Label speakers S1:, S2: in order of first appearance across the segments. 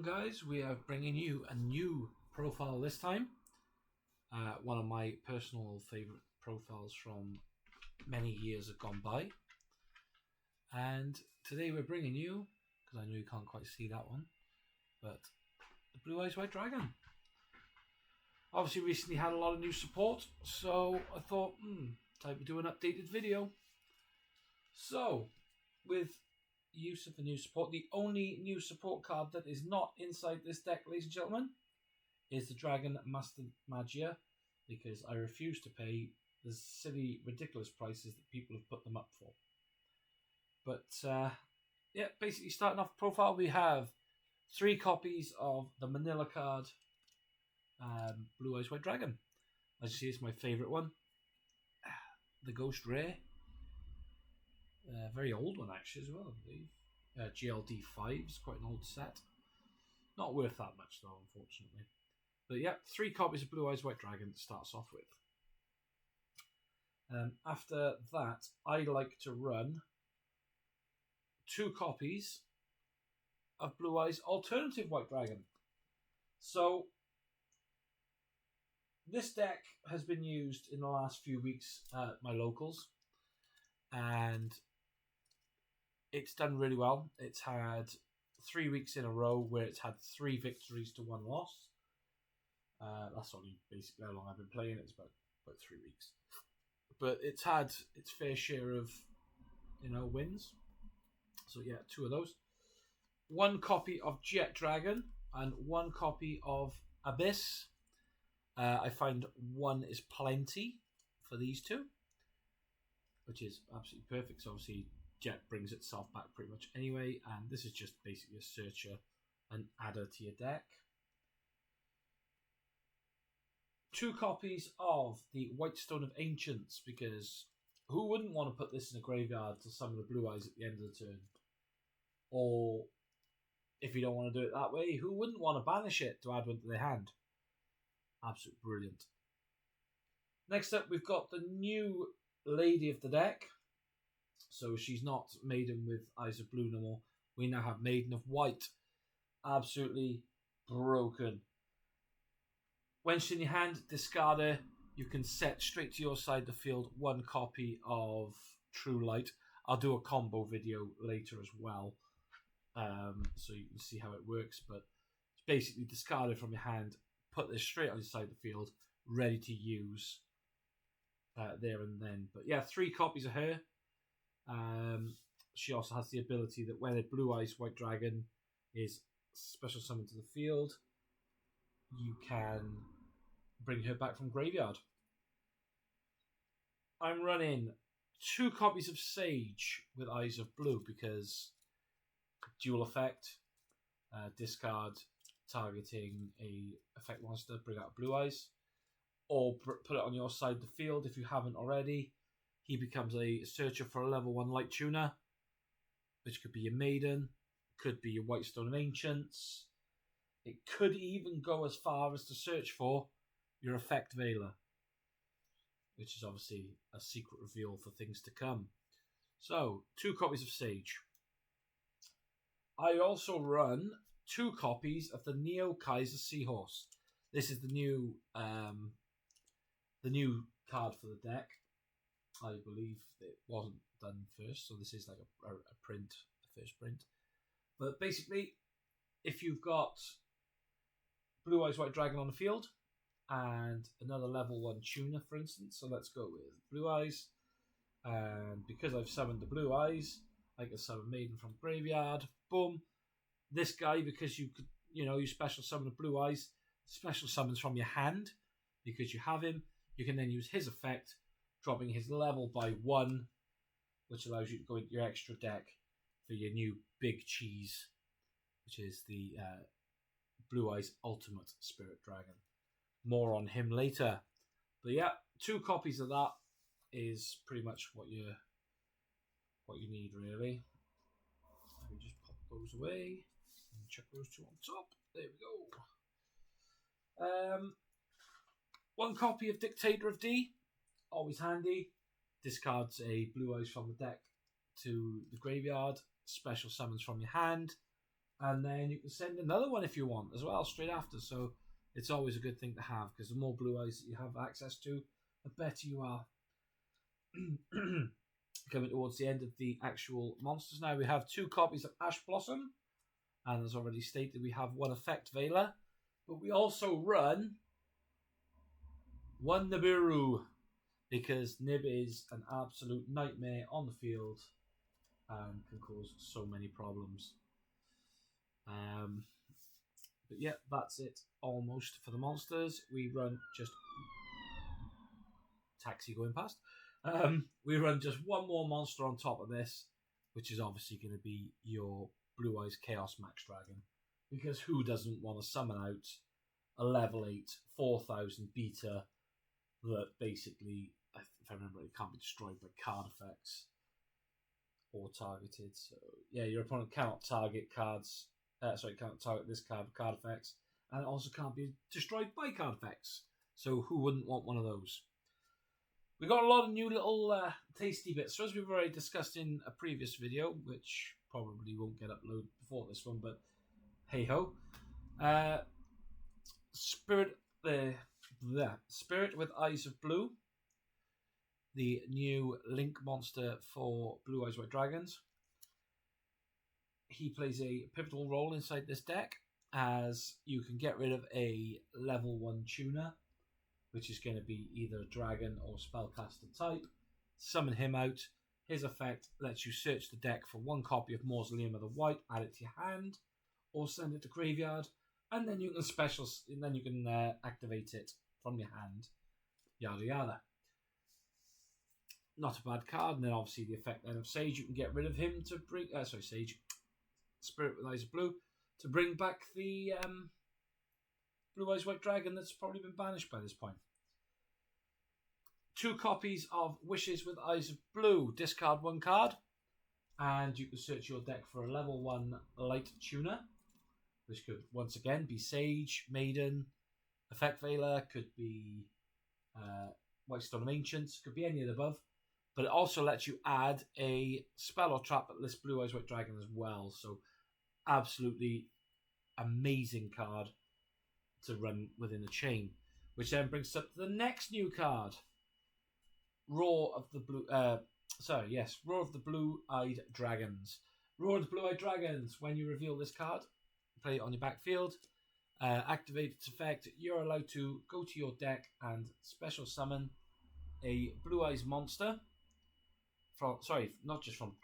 S1: on, guys? We are bringing you a new profile this time. One of my personal favourite profiles from many years have gone by. And today we're bringing you, because I know you can't quite see that one, but the Blue Eyes White Dragon. Obviously recently had a lot of new support, so I thought, time to do an updated video. So, with use of the new support, the only new support card that is not inside this deck, ladies and gentlemen, is the Dragon Master Magia, because I refuse to pay the silly, ridiculous prices that people have put them up for. But, yeah, basically starting off profile, we have 3 copies of the Manila card, Blue Eyes White Dragon. As you see, it's my favourite one. The Ghost Rare. Very old one, actually, as well, I believe. GLD 5 is quite an old set. Not worth that much, though, unfortunately. But yeah, 3 copies of Blue Eyes White Dragon starts off with. After that, I like to run 2 copies of Blue Eyes Alternative White Dragon. So, this deck has been used in the last few weeks at my locals, and it's done really well. It's had 3 weeks in a row where it's had 3 victories to 1 loss. That's only basically how long I've been playing. It's about 3 weeks. But it's had its fair share of, wins. So yeah, 2 of those. 1 copy of Jet Dragon and 1 copy of Abyss. I find 1 is plenty for these 2, which is absolutely perfect. So obviously Jet brings itself back pretty much anyway, and this is just basically a searcher, an adder to your deck. 2 copies of the Whitestone of Ancients, because who wouldn't want to put this in a graveyard to summon the Blue Eyes at the end of the turn? Or, if you don't want to do it that way, who wouldn't want to banish it to add 1 to their hand? Absolutely brilliant. Next up, we've got the new lady of the deck. So she's not Maiden with Eyes of Blue no more. We now have Maiden of White. Absolutely broken. When she's in your hand, discard her. You can set straight to your side of the field 1 copy of True Light. I'll do a combo video later as well, so you can see how it works. But it's basically discard her from your hand, put this straight on your side of the field, ready to use there and then. But yeah, 3 copies of her. She also has the ability that when a Blue Eyes White Dragon is special summoned to the field, you can bring her back from graveyard. I'm running 2 copies of Sage with Eyes of Blue because dual effect, discard targeting a effect monster, bring out Blue Eyes, or put it on your side of the field if you haven't already. He becomes a searcher for a level 1 Light Tuner, which could be your Maiden, could be your Whitestone of Ancients. It could even go as far as to search for your Effect Veiler, which is obviously a secret reveal for things to come. So, 2 copies of Sage. I also run 2 copies of the Neo Kaiser Seahorse. This is the new card for the deck. I believe it wasn't done first, so this is like a print, a first print. But basically, if you've got Blue Eyes White Dragon on the field and another level 1 tuner, for instance, so let's go with Blue Eyes, and because I've summoned the Blue Eyes, I can summon Maiden from graveyard. Boom. This guy, because you could, you special summon the Blue Eyes, special summons from your hand because you have him. You can then use his effect, dropping his level by 1, which allows you to go into your extra deck for your new big cheese, which is the Blue Eyes Ultimate Spirit Dragon. More on him later. But yeah, 2 copies of that is pretty much what you need, really. Let me just pop those away and chuck those 2 on top. There we go. 1 copy of Dictator of D. Always handy. Discards a Blue Eyes from the deck to the graveyard. Special summons from your hand. and then you can send another one if you want as well straight after. So it's always a good thing to have, because the more blue eyes that you have access to, the better you are. Coming towards the end of the actual monsters now, we have 2 copies of Ash Blossom, and as already stated, we have 1 Effect Veiler, but we also run 1 Nibiru, because Nib is an absolute nightmare on the field and can cause so many problems. But yeah, that's it almost for the monsters. We run just taxi going past. We run just 1 more monster on top of this, which is obviously going to be your Blue Eyes Chaos Max Dragon, because who doesn't want to summon out a level 8 4000 beta that basically, if I remember, it can't be destroyed by card effects or targeted. So yeah, your opponent cannot target cards. Can't target this card with card effects, and it also can't be destroyed by card effects. So who wouldn't want one of those? We got a lot of new little tasty bits. So as we've already discussed in a previous video, which probably won't get uploaded before this one, but hey ho. Spirit with Eyes of Blue, the new Link monster for Blue Eyes White Dragons. He plays a pivotal role inside this deck, as you can get rid of a level 1 tuner, which is going to be either a dragon or spellcaster type. Summon him out. His effect lets you search the deck for 1 copy of Mausoleum of the White, add it to your hand, or send it to graveyard, and then you can activate it from your hand. Yada yada. Not a bad card. And then obviously the effect then of Sage, you can get rid of him to bring Sage, Spirit with Eyes of Blue, to bring back the Blue Eyes White Dragon that's probably been banished by this point. 2 copies of Wishes with Eyes of Blue. Discard 1 card, and you can search your deck for a level 1 light tuner, which could once again be Sage, Maiden, Effect Veiler, could be Whitestone of Ancients, could be any of the above. But it also lets you add a spell or trap that lists Blue Eyes White Dragon as well. So absolutely amazing card to run within a chain, which then brings us up to the next new card, Roar of the Blue-Eyed Dragons. Roar of the Blue-Eyed Dragons. When you reveal this card, play it on your backfield, activate its effect, you're allowed to go to your deck and special summon a Blue Eyes monster from not just from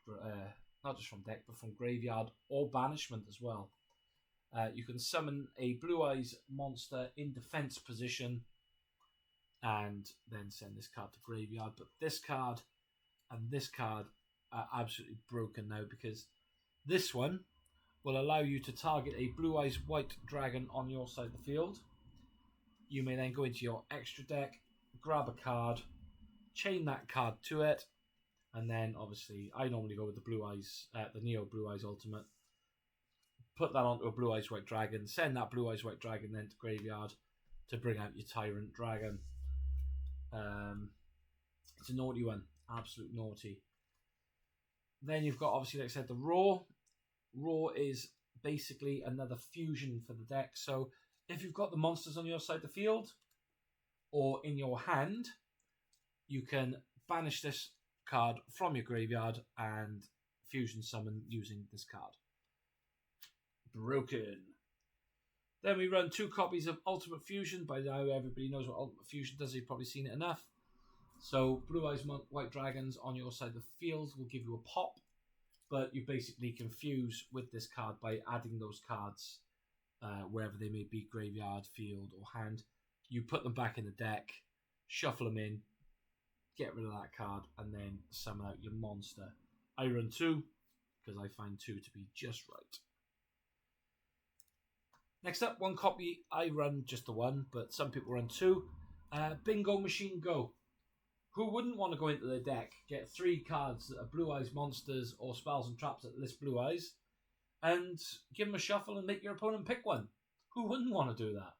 S1: deck, but from graveyard or banishment as well. You can summon a Blue Eyes monster in defense position and then send this card to graveyard. But this card and this card are absolutely broken now, because this one will allow you to target a Blue Eyes White Dragon on your side of the field. You may then go into your extra deck, grab a card, chain that card to it, and then obviously I normally go with the Blue Eyes, the Neo Blue Eyes Ultimate. Put that onto a Blue Eyes White Dragon, send that Blue Eyes White Dragon then to graveyard to bring out your Tyrant Dragon. It's a naughty one, absolute naughty. Then you've got, obviously, like I said, the Roar. Roar is basically another fusion for the deck. So if you've got the monsters on your side of the field or in your hand, you can banish this card from your graveyard and fusion summon using this card. Broken. Then we run 2 copies of Ultimate Fusion. By now everybody knows what Ultimate Fusion does. You've probably seen it enough. So Blue Eyes White Dragons on your side of the field will give you a pop, but you basically confuse with this card by adding those cards wherever they may be, graveyard, field or hand. You put them back in the deck, shuffle them in, get rid of that card, and then summon out your monster. I run 2 because I find 2 to be just right. Next up, 1 copy. I run just the 1, but some people run 2. Bingo Machine Go. Who wouldn't want to go into their deck, get 3 cards that are Blue Eyes monsters or spells and traps that list Blue Eyes, and give them a shuffle and make your opponent pick one? Who wouldn't want to do that?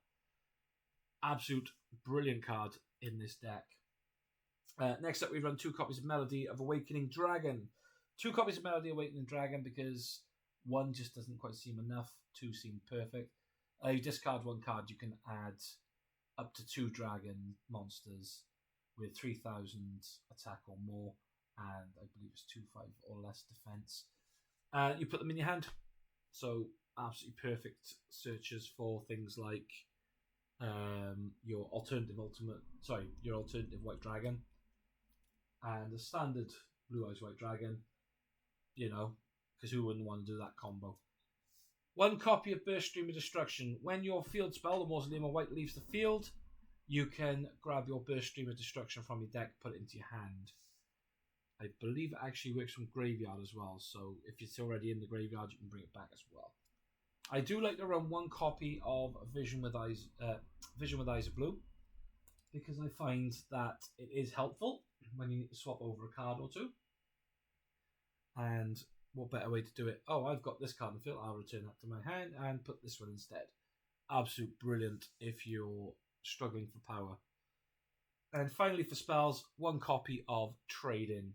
S1: Absolute brilliant card in this deck. Next up, we run 2 copies of Melody of Awakening Dragon. 2 copies of Melody of Awakening Dragon because 1 just doesn't quite seem enough. 2 seem perfect. You discard 1 card, you can add up to 2 dragon monsters with 3,000 attack or more, and I believe it's 2/5 or less defense. You put them in your hand. So absolutely perfect searches for things like your alternative white dragon, and a standard blue eyes white dragon. You know, because who wouldn't want to do that combo? 1 copy of Burst Stream of Destruction. When your field spell, the Mausoleum of White, leaves the field, you can grab your Burst Stream of Destruction from your deck, put it into your hand. I believe it actually works from graveyard as well, so if it's already in the graveyard, you can bring it back as well. I do like to run 1 copy of Vision with Eyes of Blue, because I find that it is helpful when you need to swap over a card or 2. And what better way to do it? Oh, I've got this card in the field, I'll return that to my hand and put this one instead. Absolute brilliant if you're struggling for power. And finally for spells, 1 copy of Trade-In.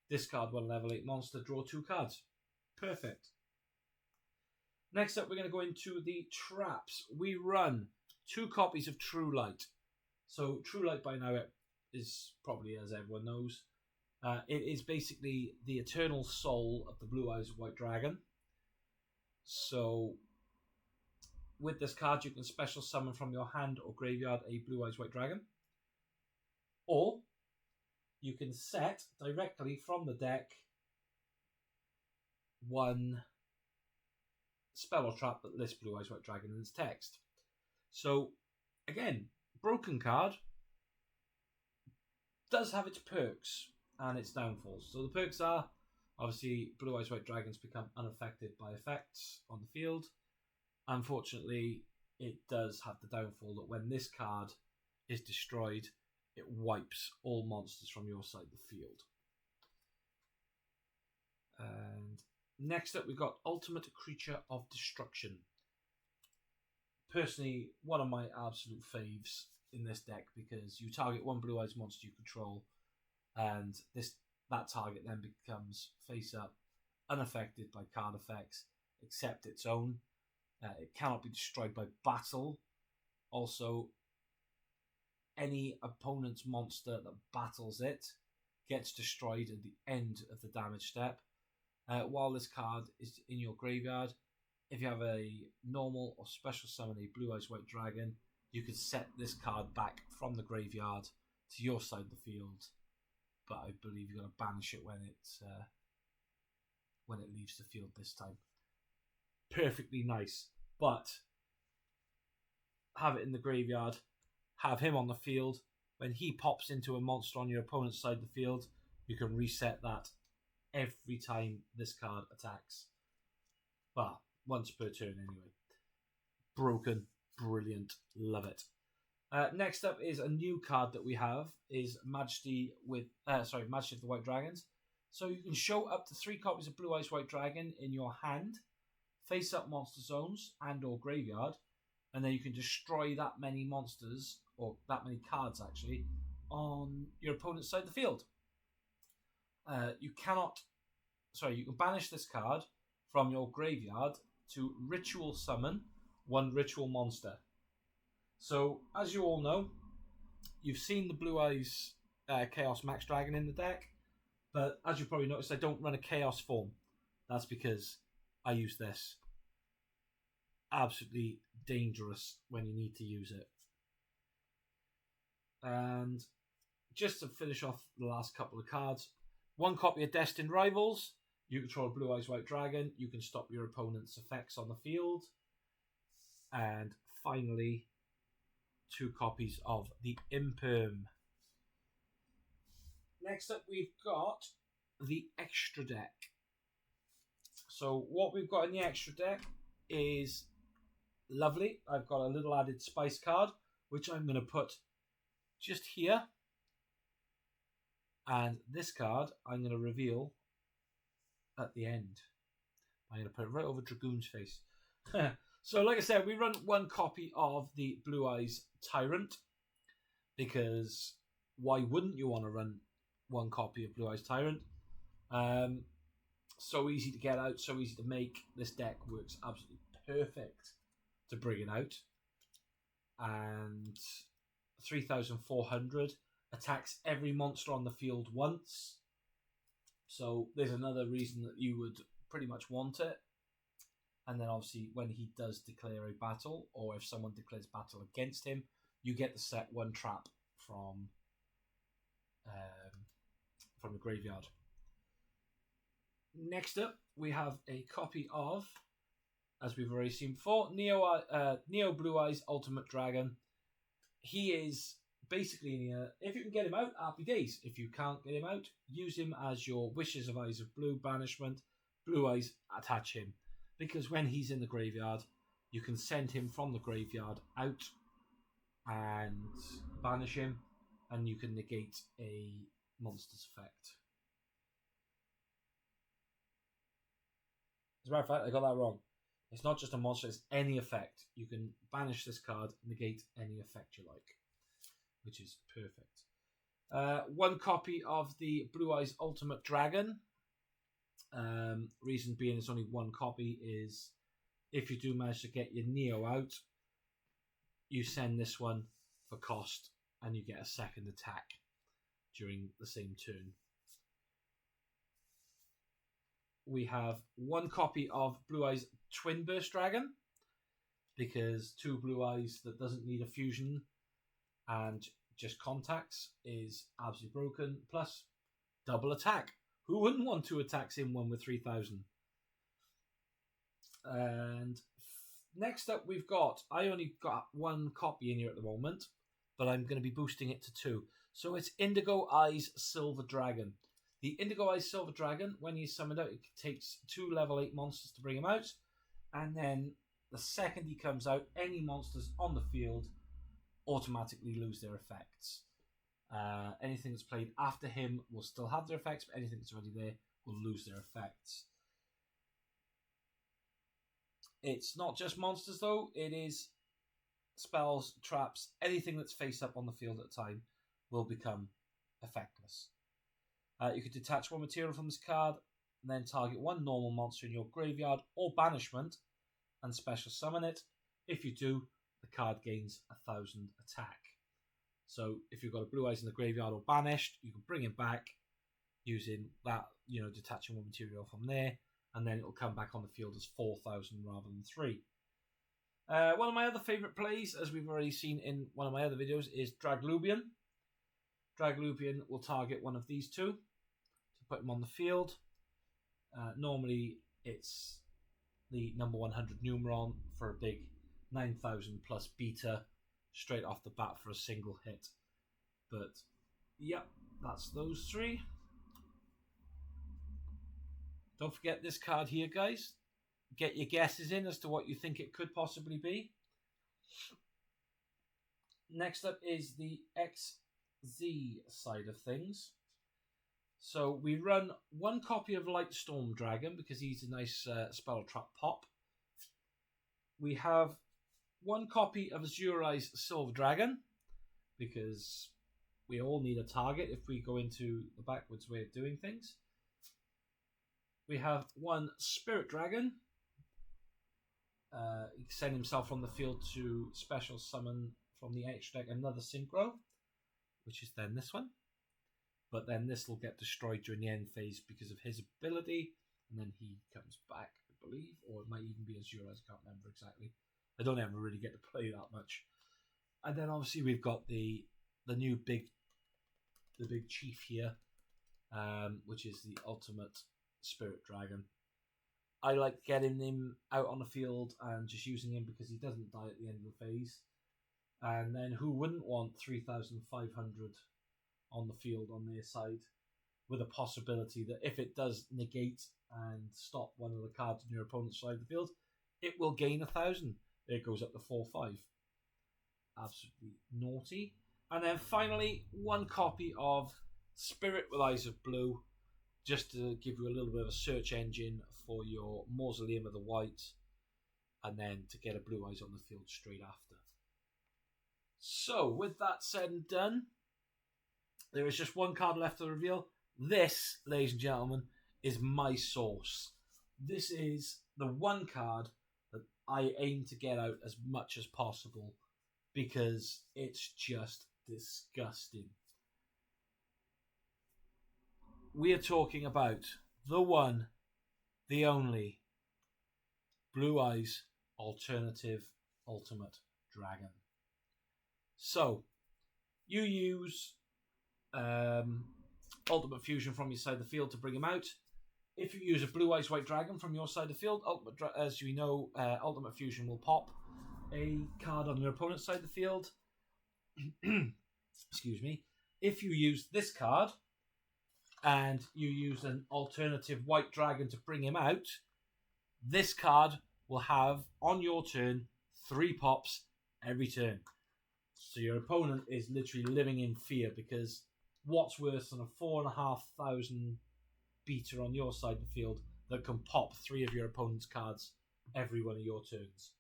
S1: Discard 1 level 8 monster, draw 2 cards. Perfect. Next up, we're going to go into the traps. We run 2 copies of True Light. So True Light by now is probably, as everyone knows, it is basically the eternal soul of the Blue Eyes White Dragon. So with this card, you can special summon from your hand or graveyard a Blue Eyes White Dragon. Or you can set directly from the deck 1 spell or trap that lists Blue Eyes White Dragon in its text. So, again, broken card does have its perks and its downfalls. So the perks are, obviously, Blue Eyes White Dragons become unaffected by effects on the field. Unfortunately, it does have the downfall that when this card is destroyed, it wipes all monsters from your side of the field. And next up, we've got Ultimate Creature of Destruction. Personally, one of my absolute faves in this deck, because you target 1 Blue Eyes monster you control, and that target then becomes face up, unaffected by card effects, except its own. It cannot be destroyed by battle. Also, any opponent's monster that battles it gets destroyed at the end of the damage step. While this card is in your graveyard, if you have a normal or special summon a Blue Eyes White Dragon, you can set this card back from the graveyard to your side of the field. But I believe you're going to banish it when it leaves the field this time. Perfectly nice. But have it in the graveyard, have him on the field. When he pops into a monster on your opponent's side of the field, you can reset that every time this card attacks. Well, once per turn anyway. Broken, brilliant, love it. Next up is a new card that we have, is Majesty of the White Dragons. So you can show up to 3 copies of Blue Eyes White Dragon in your hand, face up monster zones and or graveyard, and then you can destroy that many monsters, or that many cards actually, on your opponent's side of the field. You can banish this card from your graveyard to ritual summon 1 ritual monster. So, as you all know, you've seen the Blue Eyes Chaos Max Dragon in the deck, but as you probably noticed, I don't run a Chaos form. That's because I use this. Absolutely dangerous when you need to use it. And just to finish off the last couple of cards, 1 copy of Destined Rivals. You control Blue Eyes White Dragon. You can stop your opponent's effects on the field. And finally, 2 copies of the Imperm. Next up, we've got the extra deck. So what we've got in the extra deck is lovely. I've got a little added spice card, which I'm going to put just here. And this card I'm going to reveal at the end. I'm going to put it right over Dragoon's face. So like I said, we run 1 copy of the Blue Eyes Tyrant, because why wouldn't you want to run 1 copy of Blue Eyes Tyrant? So easy to get out, so easy to make. This deck works absolutely perfect to bring it out. And 3,400 attacks every monster on the field once. So there's another reason that you would pretty much want it. And then obviously when he does declare a battle, or if someone declares battle against him, you get to set one trap from the graveyard. Next up, we have a copy of, as we've already seen before, Neo Blue Eyes Ultimate Dragon. He is basically, if you can get him out, happy days. If you can't get him out, use him as your Wishes of Eyes of Blue banishment. Blue Eyes, attach him. Because when he's in the graveyard, you can send him from the graveyard out and banish him, and you can negate a monster's effect. As a matter of fact, I got that wrong. It's not just a monster, it's any effect. You can banish this card, negate any effect you like, which is perfect. One copy of the Blue Eyes Ultimate Dragon. Reason being it's only one copy is if you do manage to get your Neo out, you send this one for cost and you get a second attack during the same turn. We have one copy of Blue Eyes Twin Burst Dragon, because 2 Blue Eyes that doesn't need a fusion and just contacts is absolutely broken. Plus, double attack. Who wouldn't want 2 attacks in one with 3,000? And next up we've got, I only got one copy in here at the moment, but I'm going to be boosting it to 2. So it's Indigo Eyes Silver Dragon. The Indigo Eyes Silver Dragon, when he's summoned out, it takes 2 level 8 monsters to bring him out. And then the second he comes out, any monsters on the field automatically lose their effects. Anything that's played after him will still have their effects, but anything that's already there will lose their effects. It's not just monsters though, it is spells, traps, anything that's face up on the field at a time will become effectless. You could detach 1 material from this card, and then target 1 normal monster in your graveyard or banishment, and special summon it. If you do, the card gains 1,000 attack. So if you've got a Blue Eyes in the graveyard or banished, you can bring him back using that, detaching 1 material from there, and then it'll come back on the field as 4,000 rather than 3. One of my other favourite plays, as we've already seen in one of my other videos, is Draglubian. Draglubian will target one of these 2 to put him on the field. Normally it's the number 100 Numeron for a big 9,000 plus beta straight off the bat for a single hit. But yep, that's those 3. Don't forget this card here, guys. Get your guesses in as to what you think it could possibly be. Next up is the XZ side of things. So we run 1 copy of Lightstorm Dragon because he's a nice spell trap pop. We have 1 copy of Azure Eyes Silver Dragon because we all need a target if we go into the backwards way of doing things. We have 1 Spirit Dragon. He can send himself from the field to special summon from the extra deck another Synchro, which is then this one. But then this will get destroyed during the end phase because of his ability, and then he comes back, I believe, or it might even be Azure Eyes, I can't remember exactly. I don't ever really get to play that much. And then obviously we've got the new big chief here, which is the Ultimate Spirit Dragon. I like getting him out on the field and just using him because he doesn't die at the end of the phase. And then who wouldn't want 3,500 on the field on their side, with a possibility that if it does negate and stop one of the cards on your opponent's side of the field, it will gain 1,000. It goes up to 4-5. Absolutely naughty. And then finally, 1 copy of Spirit with Eyes of Blue, just to give you a little bit of a search engine for your Mausoleum of the White, and then to get a Blue Eyes on the field straight after. So, with that said and done, there is just 1 card left to reveal. This, ladies and gentlemen, is my source. This is the one card that I aim to get out as much as possible because it's just disgusting. We are talking about the one, the only Blue Eyes Alternative Ultimate Dragon. So, you use Ultimate Fusion from your side of the field to bring him out. If you use a Blue Eyes White Dragon from your side of the field, as we know, Ultimate Fusion will pop a card on your opponent's side of the field. Excuse me. If you use this card and you use an alternative White Dragon to bring him out, this card will have, on your turn, 3 pops every turn. So your opponent is literally living in fear because what's worse than a 4,500 beater on your side of the field that can pop 3 of your opponent's cards every one of your turns?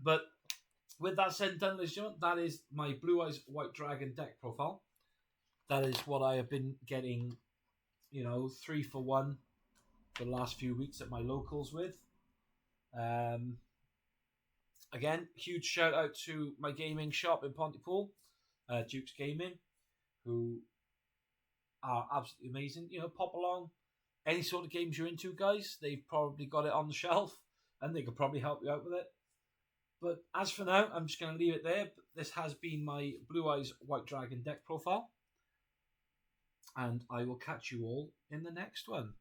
S1: But with that said and done, ladies and gentlemen, that is my Blue Eyes White Dragon deck profile. That is what I have been getting, 3 for 1 for the last few weeks at my locals with. Again, huge shout out to my gaming shop in Pontypool, Duke's Gaming, who are absolutely amazing. Pop along. Any sort of games you're into, guys, they've probably got it on the shelf and they could probably help you out with it. But as for now, I'm just going to leave it there. This has been my Blue Eyes White Dragon deck profile. And I will catch you all in the next one.